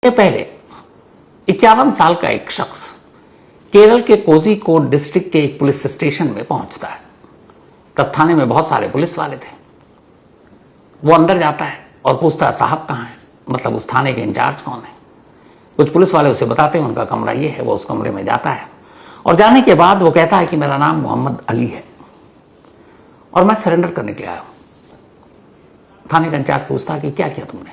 पहले 51 साल का एक शख्स केरल के कोझिकोड डिस्ट्रिक्ट के एक पुलिस स्टेशन में पहुंचता है। तब थाने में बहुत सारे पुलिस वाले थे। वो अंदर जाता है और पूछता है साहब कहाँ हैं, मतलब उस थाने के इंचार्ज कौन है। कुछ पुलिस वाले उसे बताते हैं उनका कमरा ये है। वो उस कमरे में जाता है और जाने के बाद वो कहता है कि मेरा नाम मोहम्मद अली है और मैं सरेंडर करने के लिए आया हूं। थाने का इंचार्ज पूछता है कि क्या किया तुमने।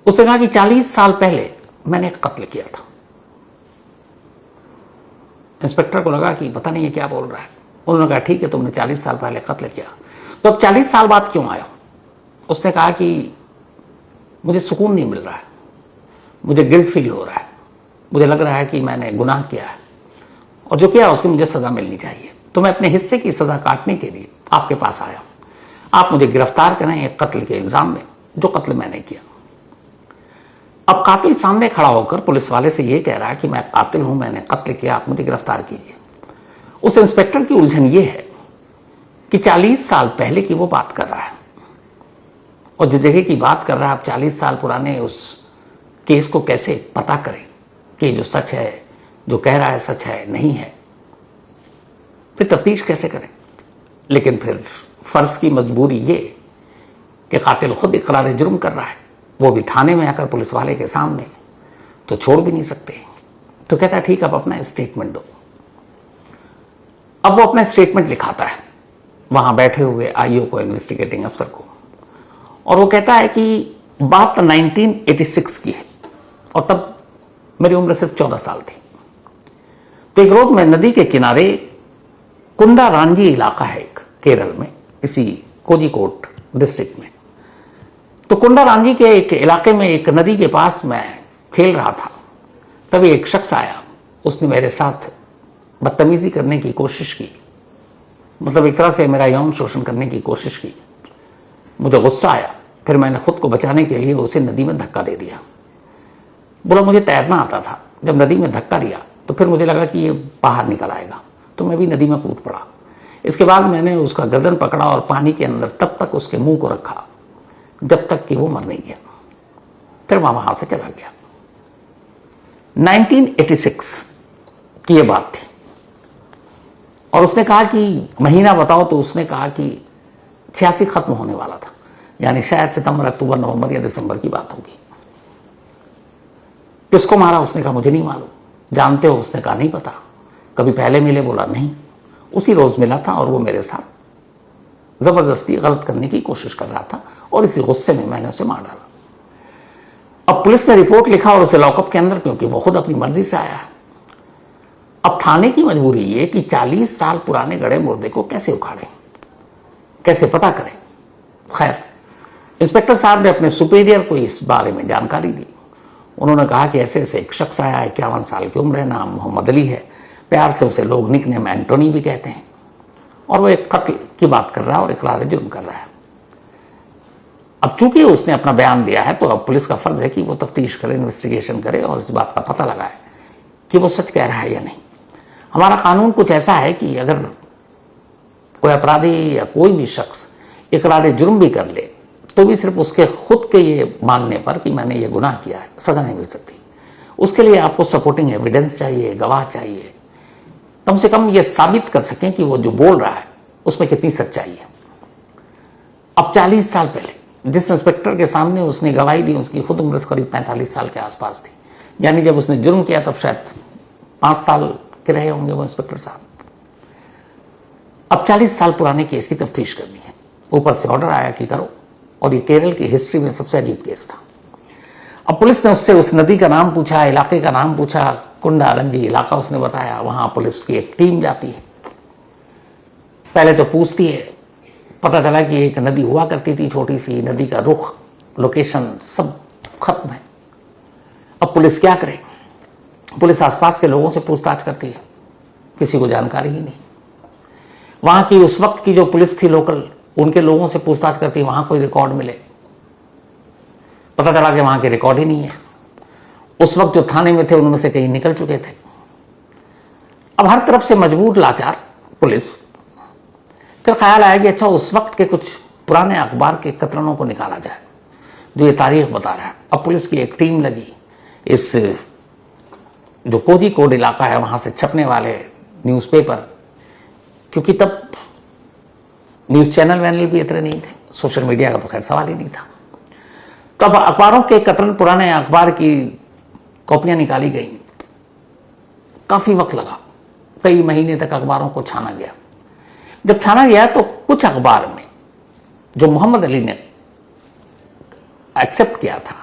उसने कहा कि 40 साल पहले मैंने एक कत्ल किया था। इंस्पेक्टर को लगा कि पता नहीं ये क्या बोल रहा है। उन्होंने कहा ठीक है, तुमने 40 साल पहले कत्ल किया, तो अब 40 साल बाद क्यों आए हो। उसने कहा कि मुझे सुकून नहीं मिल रहा है, मुझे गिल्ट फील हो रहा है, मुझे लग रहा है कि मैंने गुनाह किया है और जो किया उसकी मुझे सजा मिलनी चाहिए। तो मैं अपने हिस्से की सजा काटने के लिए आपके पास आया हूं। आप मुझे गिरफ्तार करें एक कत्ल के इल्जाम में, जो कत्ल मैंने किया। अब कातिल सामने खड़ा होकर पुलिस वाले से यह कह रहा है कि मैं कातिल हूं, मैंने कत्ल किया, आप मुझे गिरफ्तार कीजिए। उस इंस्पेक्टर की उलझन यह है कि 40 साल पहले की वो बात कर रहा है और जिस जगह की बात कर रहा है, आप 40 साल पुराने उस केस को कैसे पता करें कि जो सच है, जो कह रहा है सच है नहीं है, फिर तफ्तीश कैसे करें। लेकिन फिर फर्ज की मजबूरी ये कि कातिल खुद इकरार जुर्म कर रहा है, वो भी थाने में आकर पुलिस वाले के सामने, तो छोड़ भी नहीं सकते। तो कहता है ठीक, अब अपना स्टेटमेंट दो। अब वो अपना स्टेटमेंट लिखाता है वहां बैठे हुए आईओ को, इन्वेस्टिगेटिंग अफसर को, और वो कहता है कि बात 1986 की है और तब मेरी उम्र सिर्फ 14 साल थी। तो एक रोज मैं नदी के किनारे, कुंडारांजी इलाका है एक केरल में, इसी कोझिकोड डिस्ट्रिक्ट में, तो कुंडारांजी के एक इलाके में एक नदी के पास मैं खेल रहा था। तभी एक शख्स आया, उसने मेरे साथ बदतमीजी करने की कोशिश की, मतलब एक तरह से मेरा यौन शोषण करने की कोशिश की। मुझे गुस्सा आया, फिर मैंने खुद को बचाने के लिए उसे नदी में धक्का दे दिया। बोला मुझे तैरना आता था, जब नदी में धक्का दिया तो फिर मुझे लगा कि ये बाहर निकल आएगा, तो मैं भी नदी में कूद पड़ा। इसके बाद मैंने उसका गर्दन पकड़ा और पानी के अंदर तब तक उसके मुंह को रखा जब तक कि वो मर नहीं गया। फिर वहां से चला गया। 1986 की ये बात थी और उसने कहा कि महीना बताओ, तो उसने कहा कि 86 खत्म होने वाला था, यानी शायद सितंबर, अक्टूबर, नवंबर या दिसंबर की बात होगी। किसको मारा, उसने कहा मुझे नहीं मालूम। जानते हो, उसने कहा नहीं पता। कभी पहले मिले, बोला नहीं, उसी रोज मिला था और वो मेरे साथ जबरदस्ती गलत करने की कोशिश कर रहा था और इसी गुस्से में मैंने उसे मार डाला। अब पुलिस ने रिपोर्ट लिखा और उसे लॉकअप के अंदर, क्योंकि वो खुद अपनी मर्जी से आया है। अब थाने की मजबूरी ये कि 40 साल पुराने गड़े मुर्दे को कैसे उखाड़ें, कैसे पता करें। खैर, इंस्पेक्टर साहब ने अपने सुपीरियर को इस बारे में जानकारी दी। उन्होंने कहा कि ऐसे ऐसे एक शख्स आया, 51 साल की उम्र है, नाम मोहम्मद अली है, प्यार से उसे लोग निकनेम एंटोनी भी कहते हैं, और वो एक कत्ल की बात कर रहा है और इकरार जुर्म कर रहा है। अब चूंकि उसने अपना बयान दिया है, तो अब पुलिस का फर्ज है कि वो तफ्तीश करे, इन्वेस्टिगेशन करे और इस बात का पता लगाए कि वो सच कह रहा है या नहीं। हमारा कानून कुछ ऐसा है कि अगर कोई अपराधी या कोई भी शख्स इकरार जुर्म भी कर ले, तो भी सिर्फ उसके खुद के ये मानने पर कि मैंने ये गुनाह किया है, सजा नहीं मिल सकती। उसके लिए आपको सपोर्टिंग एविडेंस चाहिए, गवाह चाहिए, कम से कम ये साबित कर सकें कि वो जो बोल रहा है उसमें कितनी सच्चाई है। अब 40 साल पहले जिस इंस्पेक्टर के सामने उसने गवाही दी, उसकी खुद उम्र करीब 45 साल के आसपास थी, यानी जब उसने जुर्म किया तब शायद 5 साल के रहे होंगे वो इंस्पेक्टर साहब। अब 40 साल पुराने केस की तफ्तीश करनी है, ऊपर से ऑर्डर आया कि करो, और ये केरल की हिस्ट्री में सबसे अजीब केस था। अब पुलिस ने उससे उस नदी का नाम पूछा, इलाके का नाम पूछा, कुंडारंजी इलाका उसने बताया। वहां पुलिस की एक टीम जाती है, पहले तो पूछती है, पता चला कि एक नदी हुआ करती थी छोटी सी, नदी का रुख, लोकेशन सब खत्म है। अब पुलिस क्या करे, पुलिस आसपास के लोगों से पूछताछ करती है, किसी को जानकारी ही नहीं। वहां की उस वक्त की जो पुलिस थी लोकल, उनके लोगों से पूछताछ करती है, वहां कोई रिकॉर्ड मिले। पता चला कि वहां के रिकॉर्ड ही नहीं है। उस वक्त जो थाने में थे उनमें से कई निकल चुके थे। अब हर तरफ से मजबूर लाचार पुलिस, फिर ख्याल आया कि अच्छा उस वक्त के कुछ पुराने अखबार के कतरनों को निकाला जाए, जो ये तारीख बता रहा है। अब पुलिस की एक टीम लगी, इस जो कोझिकोड इलाका है वहां से छपने वाले न्यूज़पेपर, क्योंकि तब न्यूज़ चैनल वैनल भी इतने नहीं थे, सोशल मीडिया का तो खैर सवाल ही नहीं था। तो अब अखबारों के कतरन पुराने अखबार की कॉपियां निकाली गई, काफी वक्त लगा, कई महीने तक अखबारों को छाना गया। जब छाना गया तो कुछ अखबार में जो मोहम्मद अली ने एक्सेप्ट किया था,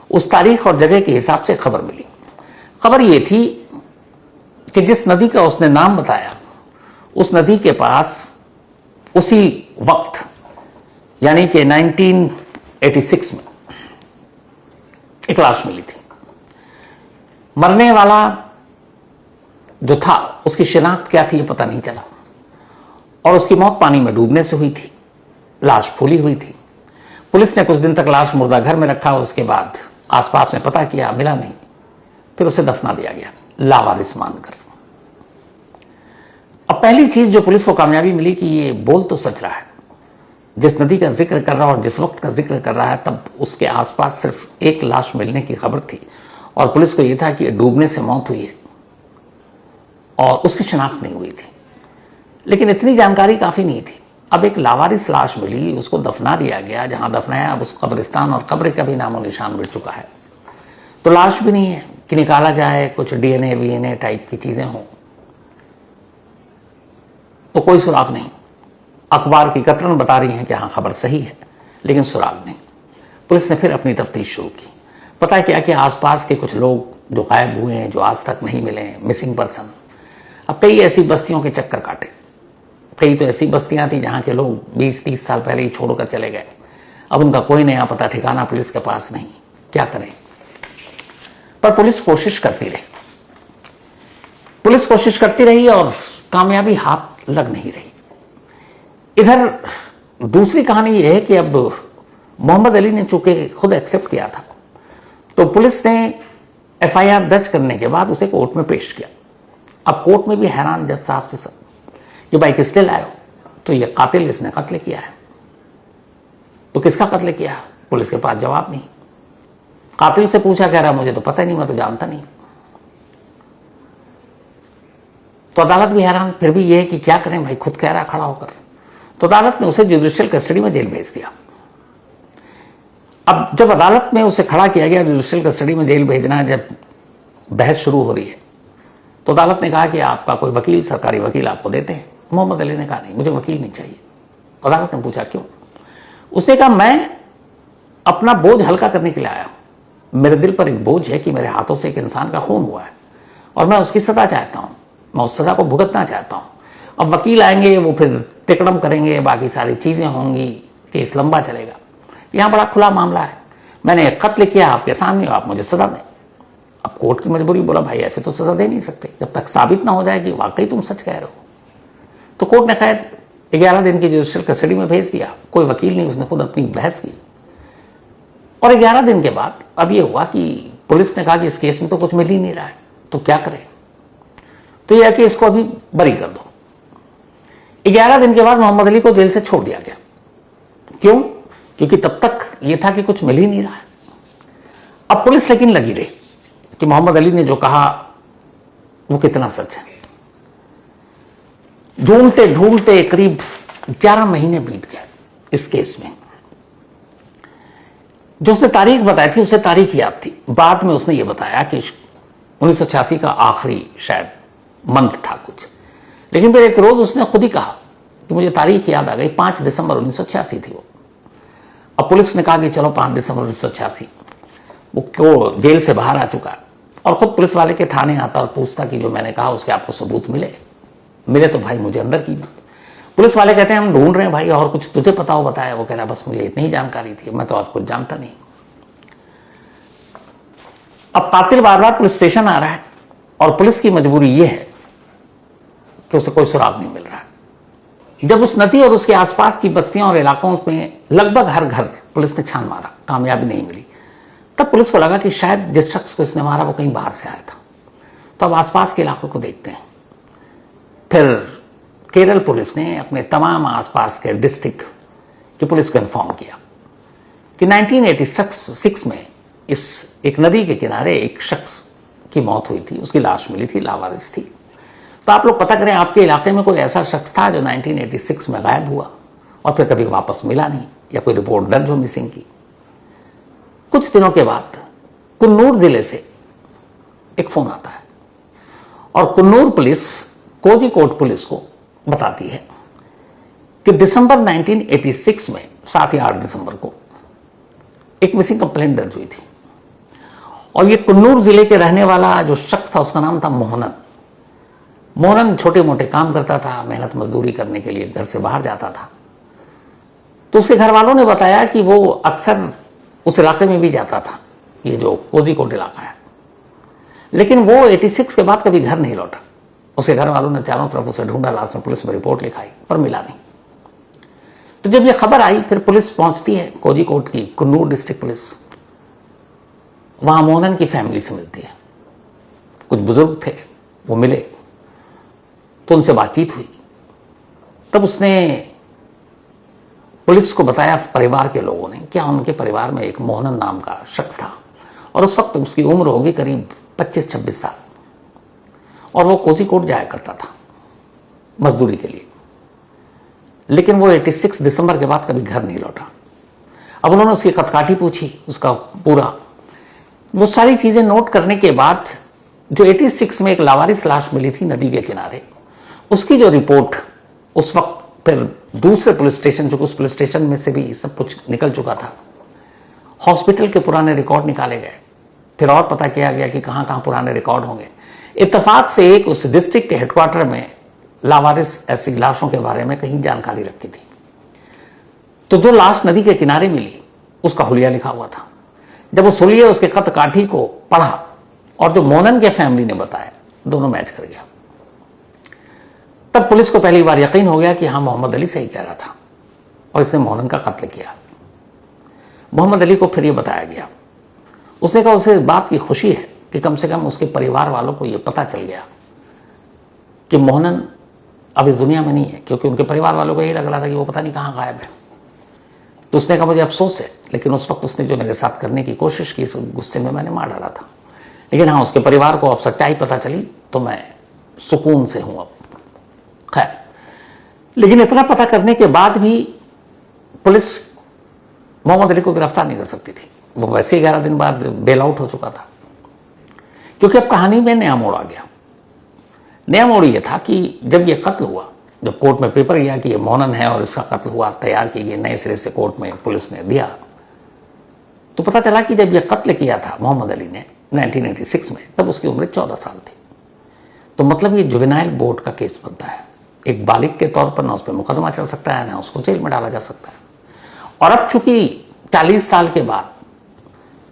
उस तारीख और जगह के हिसाब से खबर मिली। खबर यह थी कि जिस नदी का उसने नाम बताया, उस नदी के पास उसी वक्त यानी कि 1986 में एक लाश मिली थी। मरने वाला जो था उसकी शिनाख्त क्या थी ये पता नहीं चला, और उसकी मौत पानी में डूबने से हुई थी, लाश फूली हुई थी। पुलिस ने कुछ दिन तक लाश मुर्दा घर में रखा, उसके बाद आसपास में पता किया, मिला नहीं, फिर उसे दफना दिया गया लावारिस मानकर। अब पहली चीज जो पुलिस को कामयाबी मिली कि ये बोल तो सच रहा है, जिस नदी का जिक्र कर रहा है और जिस वक्त का जिक्र कर रहा है तब उसके आसपास सिर्फ एक लाश मिलने की खबर थी, और पुलिस को यह था कि डूबने से मौत हुई है और उसकी शिनाख्त नहीं हुई थी। लेकिन इतनी जानकारी काफी नहीं थी। अब एक लावारिस लाश मिली, उसको दफना दिया गया, जहां दफनाया अब उस कब्रिस्तान और कब्र का भी नामो निशान मिट चुका है। तो लाश भी नहीं है कि निकाला जाए, कुछ डीएनए वीएनए टाइप की चीजें हों, तो कोई सुराग नहीं। अखबार की कतरन बता रही हैं कि हाँ खबर सही है, लेकिन सुराग नहीं। पुलिस ने फिर अपनी तफ्तीश शुरू की। पता क्या कि आसपास के कुछ लोग जो गायब हुए हैं, जो आज तक नहीं मिले, मिसिंग पर्सन, अब कई ऐसी बस्तियों के चक्कर काटे। कई तो ऐसी बस्तियां थी जहां के लोग 20-30 साल पहले ही छोड़कर चले गए, अब उनका कोई नया पता ठिकाना पुलिस के पास नहीं, क्या करें। पर पुलिस कोशिश करती रही, पुलिस कोशिश करती रही और कामयाबी हाथ लग नहीं रही। इधर दूसरी कहानी यह है कि अब मोहम्मद अली ने चूंकि खुद एक्सेप्ट किया था, तो पुलिस ने एफआईआर दर्ज करने के बाद उसे कोर्ट में पेश किया। अब कोर्ट में भी हैरान जज साहब से सब कि भाई किस लिए लाए हो, तो ये कातिल, इसने कत्ल किया है। तो किसका कत्ल किया? पुलिस के पास जवाब नहीं। कातिल से पूछा, कह रहा मुझे तो पता ही नहीं, मैं तो जानता नहीं। तो अदालत भी हैरान, फिर भी ये है कि क्या करें भाई, खुद कह रहा खड़ा होकर। तो अदालत ने उसे जुडिशियल कस्टडी में जेल भेज दिया। अब जब अदालत में उसे खड़ा किया गया, जुडिशियल कस्टडी में जेल भेजना, जब बहस शुरू हो रही है, तो अदालत ने कहा कि आपका कोई वकील, सरकारी वकील आपको देते हैं। मोहम्मद अली ने कहा नहीं, मुझे वकील नहीं चाहिए। अदालत ने पूछा क्यों? उसने कहा मैं अपना बोझ हल्का करने के लिए आया हूं। मेरे दिल पर एक बोझ है कि मेरे हाथों से एक इंसान का खून हुआ है और मैं उसकी सजा चाहता हूं, मैं उस सजा को भुगतना चाहता हूं। अब वकील आएंगे, वो फिर तिकड़म करेंगे, बाकी सारी चीजें होंगी, केस लंबा चलेगा। यहां बड़ा खुला मामला है, मैंने एक खत लिखा आपके सामने, आप मुझे सजा दें। अब कोर्ट की मजबूरी, बोला भाई ऐसे तो सजा दे नहीं सकते जब तक साबित ना हो जाए कि वाकई तुम सच कह रहे हो। तो कोर्ट ने खैर 11 दिन की जुडिशियल कस्टडी में भेज दिया। कोई वकील नहीं, उसने खुद अपनी बहस की। और 11 दिन के बाद अब यह हुआ कि पुलिस ने कहा कि इस केस में तो कुछ मिल ही नहीं रहा है, तो क्या करें। तो यह कि इसको अभी बरी कर दो। 11 दिन के बाद मोहम्मद अली को जेल से छोड़ दिया गया। क्यों? क्योंकि तब तक यह था कि कुछ मिल ही नहीं रहा है। अब पुलिस लेकिन लगी रही कि मोहम्मद अली ने जो कहा वो कितना सच है। ढूंढते ढूंढते करीब 11 महीने बीत गए इस केस में। जो उसने तारीख बताई थी उसे तारीख याद थी। बाद में उसने ये बताया कि 1986 का आखिरी शायद मंथ था कुछ, लेकिन फिर एक रोज उसने खुद ही कहा कि मुझे तारीख याद आ गई, 5 दिसंबर 1986 थी वो। अब पुलिस ने कहा कि चलो 5 दिसंबर 1986, वो जेल से बाहर आ चुका और खुद पुलिस वाले के थाने आता और पूछता कि जो मैंने कहा उसके आपको सबूत मिले तो भाई मुझे अंदर कीजिए। पुलिस वाले कहते हैं हम ढूंढ रहे हैं भाई, और कुछ तुझे पता हो बताया। वो कह रहा बस मुझे इतनी ही जानकारी थी, मैं तो और कुछ जानता नहीं। अब कातिल बार बार पुलिस स्टेशन आ रहा है और पुलिस की मजबूरी यह है कि उसे कोई सुराग नहीं मिल रहा है। जब उस नदी और उसके आसपास की बस्तियों और इलाकों में लगभग हर घर पुलिस ने छान मारा, कामयाबी नहीं मिली, तब पुलिस को लगा कि शायद जिस शख्स को इसने मारा वो कहीं बाहर से आया था। तो अब आसपास के इलाकों को देखते हैं। फिर केरल पुलिस ने अपने तमाम आसपास के डिस्ट्रिक्ट की पुलिस को इन्फॉर्म किया कि 1986 में इस एक नदी के किनारे एक शख्स की मौत हुई थी, उसकी लाश मिली थी, लावारिस थी। तो आप लोग पता करें आपके इलाके में कोई ऐसा शख्स था जो 1986 में गायब हुआ और फिर कभी वापस मिला नहीं, या कोई रिपोर्ट दर्ज हो मिसिंग की। कुछ दिनों के बाद कुन्नूर जिले से एक फोन आता है और कुन्नूर पुलिस कोझिकोड पुलिस को बताती है कि दिसंबर 1986 में 7 या 8 दिसंबर को एक मिसिंग कंप्लेंट दर्ज हुई थी और ये कुन्नूर जिले के रहने वाला जो शख्स था उसका नाम था मोहनन। मोहनन छोटे मोटे काम करता था, मेहनत मजदूरी करने के लिए घर से बाहर जाता था। तो उसके घर वालों ने बताया कि वो अक्सर उस इलाके में भी जाता था, ये जो कोझिकोड इलाका है, लेकिन वो 86 के बाद कभी घर नहीं लौटा। उसके घर वालों ने चारों तरफ उसे ढूंढा, लास्ट में पुलिस में रिपोर्ट लिखाई पर मिला नहीं। तो जब ये खबर आई फिर पुलिस पहुंचती है, कोझिकोड की कुन्नूर डिस्ट्रिक्ट पुलिस, वहां मोहनन की फैमिली से मिलती है। कुछ बुजुर्ग थे, वो मिले तो उनसे बातचीत हुई। तब उसने पुलिस को बताया, परिवार के लोगों ने, क्या उनके परिवार में एक मोहनन नाम का शख्स था और उस वक्त उसकी उम्र होगी करीब 25-26 साल और वो कोझिकोड जाया करता था मजदूरी के लिए, लेकिन वो 86 दिसंबर के बाद कभी घर नहीं लौटा। अब उन्होंने उसकी कथकाठी पूछी, उसका पूरा वो सारी चीजें नोट करने के बाद जो 86 में एक लावारिस लाश मिली थी नदी के किनारे, उसकी जो रिपोर्ट उस वक्त फिर दूसरे पुलिस स्टेशन, जो उस पुलिस स्टेशन में से भी सब कुछ निकल चुका था, हॉस्पिटल के पुराने रिकॉर्ड निकाले गए, फिर और पता किया गया कि कहां कहां पुराने रिकॉर्ड होंगे। इत्तेफाक से एक उस डिस्ट्रिक्ट के हेडक्वार्टर में लावारिस ऐसी लाशों के बारे में कहीं जानकारी रखी थी। तो जो लाश नदी के किनारे मिली उसका हुलिया लिखा हुआ था। जब उस हुलिया उसके खत काठी को पढ़ा और जो मोहनन के फैमिली ने बताया, दोनों मैच कर गया। तब पुलिस को पहली बार यकीन हो गया कि हाँ, मोहम्मद अली सही कह रहा था और इसने मोहनन का कत्ल किया। मोहम्मद अली को फिर यह बताया गया। उसने कहा उसे इस बात की खुशी है कि कम से कम उसके परिवार वालों को यह पता चल गया कि मोहनन अब इस दुनिया में नहीं है, क्योंकि उनके परिवार वालों को यही लग रहा था कि वो पता नहीं कहाँ गायब है। तो उसने कहा मुझे अफसोस है, लेकिन उस वक्त उसने जो मेरे साथ करने की कोशिश की, इस गुस्से में मैंने मार डाला था। लेकिन हाँ, उसके परिवार को अब सच्चाई पता चली तो मैं सुकून से हूं अब। खैर, लेकिन इतना पता करने के बाद भी पुलिस मोहम्मद अली को गिरफ्तार नहीं कर सकती थी। वो वैसे ही 11 दिन बाद बेल आउट हो चुका था, क्योंकि अब कहानी में नया मोड़ आ गया। नया मोड़ यह था कि जब यह कत्ल हुआ, जब कोर्ट में पेपर गया कि ये मोहनन है और इसका कत्ल हुआ, तैयार की गई नए सिरे से कोर्ट में पुलिस ने दिया, तो पता चला कि जब यह कत्ल किया था मोहम्मद अली ने 1986 में, तब उसकी उम्र 14 साल थी। तो मतलब ये जुवेनाइल बोर्ड का केस बनता है। एक बालिग के तौर पर ना उस पर मुकदमा चल सकता है, ना उसको जेल में डाला जा सकता है। और अब चूंकि 40 साल के बाद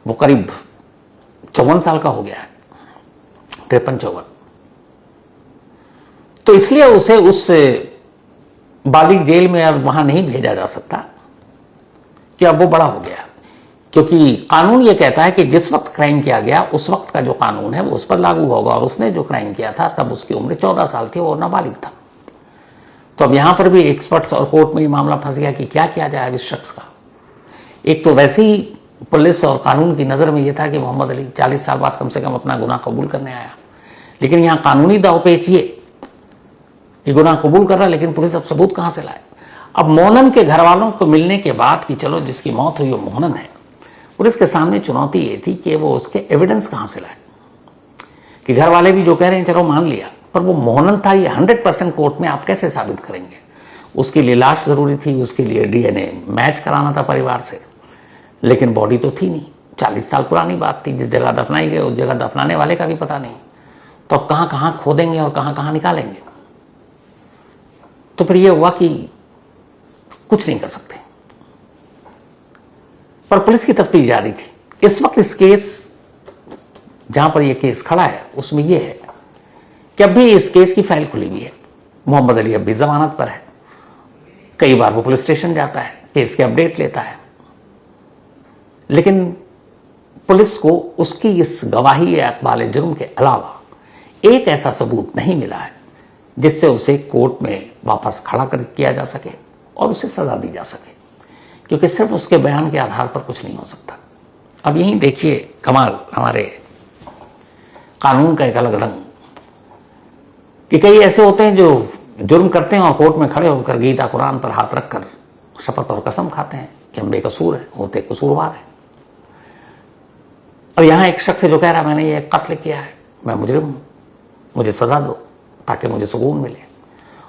वो करीब 54 साल का हो गया है, 53-54, तो इसलिए उसे उस बालिग जेल में अब वहां नहीं भेजा जा सकता कि अब वो बड़ा हो गया, क्योंकि कानून ये कहता है कि जिस वक्त क्राइम किया गया उस वक्त का जो कानून है वो उस पर लागू होगा, और उसने जो क्राइम किया था तब उसकी उम्र 14 साल थी और नाबालिग था। तो अब यहां पर भी एक्सपर्ट्स और कोर्ट में ये मामला फंस गया कि क्या किया जाए इस शख्स का। एक तो वैसे ही पुलिस और कानून की नजर में यह था कि मोहम्मद अली 40 साल बाद कम से कम अपना गुनाह कबूल करने आया, लेकिन यहां कानूनी दावपेच ये कि गुनाह कबूल कर रहा, लेकिन पुलिस अब सबूत कहां से लाए। अब मोहनन के घर वालों को मिलने के बाद कि चलो जिसकी मौत हुई वो मोहनन है, पुलिस के सामने चुनौती ये थी कि वो उसके एविडेंस कहां से लाए। कि घर वाले भी जो कह रहे हैं चलो मान लिया, पर वो मोहनन था ये 100% कोर्ट में आप कैसे साबित करेंगे। उसके लिए लाश जरूरी थी, उसके लिए डीएनए मैच कराना था परिवार से, लेकिन बॉडी तो थी नहीं, 40 साल पुरानी बात थी। जिस जगह दफनाई गई उस जगह दफनाने वाले का भी पता नहीं, तो अब कहां कहां खोदेंगे और कहां कहां निकालेंगे। तो फिर यह हुआ कि कुछ नहीं कर सकते, पर पुलिस की तफ्तीश जारी थी। इस वक्त इस केस जहां पर यह केस खड़ा है उसमें यह है कि अब भी इस केस की फाइल खुली हुई है। मोहम्मद अली अब भी जमानत पर है। कई बार वो पुलिस स्टेशन जाता है, केस के अपडेट लेता है, लेकिन पुलिस को उसकी इस गवाही या इकबाल जुर्म के अलावा एक ऐसा सबूत नहीं मिला है जिससे उसे कोर्ट में वापस खड़ा कर किया जा सके और उसे सजा दी जा सके। क्योंकि सिर्फ उसके बयान के आधार पर कुछ नहीं हो सकता। अब यहीं देखिए कमाल हमारे कानून का एक अलग रंग, कि कई ऐसे होते हैं जो जुर्म करते हैं और कोर्ट में खड़े होकर गीता कुरान पर हाथ रखकर शपथ और कसम खाते हैं कि हम बेकसूर हैं, होते कसूरवार हैं। और यहां एक शख्स जो कह रहा है मैंने ये कत्ल किया है, मैं मुजरिम हूं, मुझे सजा दो ताकि मुझे सुकून मिले,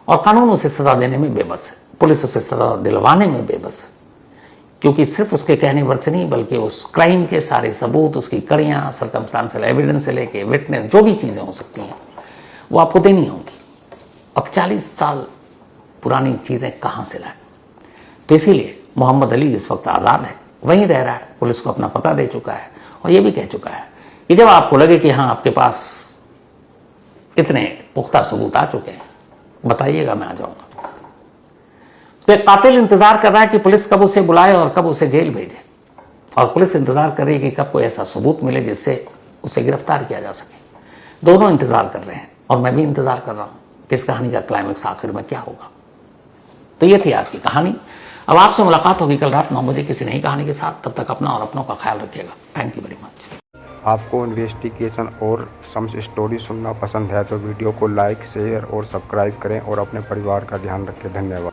और कानून उसे सजा देने में बेबस है, पुलिस उसे सजा दिलवाने में बेबस है, क्योंकि सिर्फ उसके कहने भर से नहीं बल्कि उस क्राइम के सारे सबूत, उसकी कड़ियां, सर्कमस्टांशियल एविडेंस से लेके विटनेस, जो भी चीजें हो सकती हैं वो आपको देनी होंगी। अब 40 साल पुरानी चीजें कहां से लाए? तो इसीलिए मोहम्मद अली इस वक्त आजाद है, वहीं रह रहा है, पुलिस को अपना पता दे चुका है और यह भी कह चुका है कि जब आपको लगे कि हाँ आपके पास इतने पुख्ता सबूत आ चुके हैं, बताइएगा, मैं आ जाऊंगा। तो एक कातिल इंतजार कर रहा है कि पुलिस कब उसे बुलाए और कब उसे जेल भेजे, और पुलिस इंतजार कर रही है कि कब कोई ऐसा सबूत मिले जिससे उसे गिरफ्तार किया जा सके। दोनों इंतजार कर रहे हैं और मैं भी इंतजार कर रहा हूं कि इस कहानी का क्लाइमेक्स आखिर में क्या होगा। तो ये थी आज की कहानी। अब आपसे मुलाकात होगी कल रात 9 बजे किसी नई कहानी के साथ। तब तक अपना और अपनों का ख्याल रखिएगा। Thank you very much. आपको इन्वेस्टिगेशन और सम्स स्टोरी सुनना पसंद है तो वीडियो को लाइक, शेयर और सब्सक्राइब करें और अपने परिवार का ध्यान रखें। धन्यवाद।